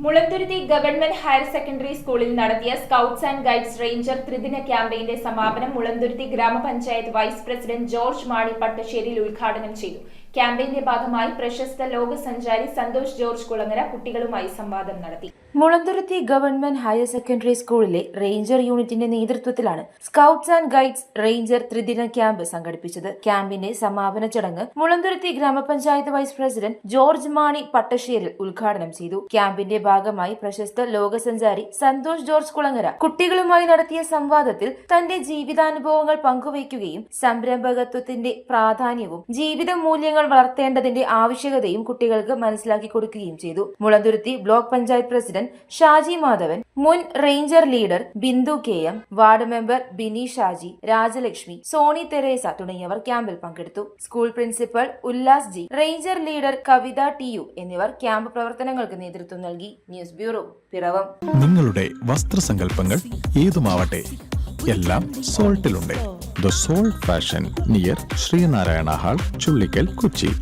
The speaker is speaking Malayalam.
മുളന്തുരുത്തി ഗവൺമെന്റ് ഹയർ സെക്കൻഡറി സ്കൂളിൽ നടത്തിയ സ്കൗട്ട്സ് ആൻഡ് ഗൈഡ്സ് റേഞ്ചർ ത്രിദിന ക്യാമ്പയിന്റെ സമാപനം മുളന്തുരുത്തി ഗ്രാമപഞ്ചായത്ത് വൈസ് പ്രസിഡന്റ് ജോർജ് മാണി പട്ടശ്ശേരിയിൽ ഉദ്ഘാടനം ചെയ്തു. ക്യാമ്പയിന്റെ ഭാഗമായി പ്രശസ്ത ലോകസഞ്ചാരി സന്തോഷ് ജോർജ് കുളങ്ങര കുട്ടികളുമായി സംവാദം നടത്തി. മുളന്തുരുത്തി ഗവൺമെന്റ് ഹയർ സെക്കൻഡറി സ്കൂളിലെ റേഞ്ചർ യൂണിറ്റിന്റെ നേതൃത്വത്തിലാണ് സ്കൗട്ട്സ് ആൻഡ് ഗൈഡ്സ് റേഞ്ചർ ത്രിദിന ക്യാമ്പ് സംഘടിപ്പിച്ചത്. ക്യാമ്പിന്റെ സമാപന ചടങ്ങ് മുളന്തുരുത്തി ഗ്രാമപഞ്ചായത്ത് വൈസ് പ്രസിഡന്റ് ജോർജ് മാണി പട്ടശ്ശേരിൽ ഉദ്ഘാടനം ചെയ്തു. ക്യാമ്പിന്റെ ഭാഗമായി പ്രശസ്ത ലോകസഞ്ചാരി സന്തോഷ് ജോർജ് കുളങ്ങര കുട്ടികളുമായി നടത്തിയ സംവാദത്തിൽ തന്റെ ജീവിതാനുഭവങ്ങൾ പങ്കുവയ്ക്കുകയും സംരംഭകത്വത്തിന്റെ പ്രാധാന്യവും ജീവിത മൂല്യങ്ങൾ വളർത്തേണ്ടതിന്റെ ആവശ്യകതയും കുട്ടികൾക്ക് മനസ്സിലാക്കി കൊടുക്കുകയും ചെയ്തു. മുളന്തുരുത്തി ബ്ലോക്ക് പഞ്ചായത്ത് പ്രസിഡന്റ് ഷാജി മാധവൻ, മുൻ ranger leader Bindu KM, ward member Bini Shaji, Rajalakshmi, Soni Teresa തുടങ്ങിയവർ ക്യാമ്പിൽ പങ്കെടുത്തു. School principal Ullas G, ranger leader Kavitha TU എന്നിവർ ക്യാമ്പ് പ്രവർത്തനങ്ങൾക്ക് നേതൃത്വം നൽകി. News bureau, Piravom. നിങ്ങളുടെ വസ്ത്രസങ്കല്പങ്ങൾ ഏതുമാവട്ടെ, എല്ലാം സോൾട്ടിലുണ്ട്. The Salt Fashion near Sreenarayana hall, Chullikkal, Kochi.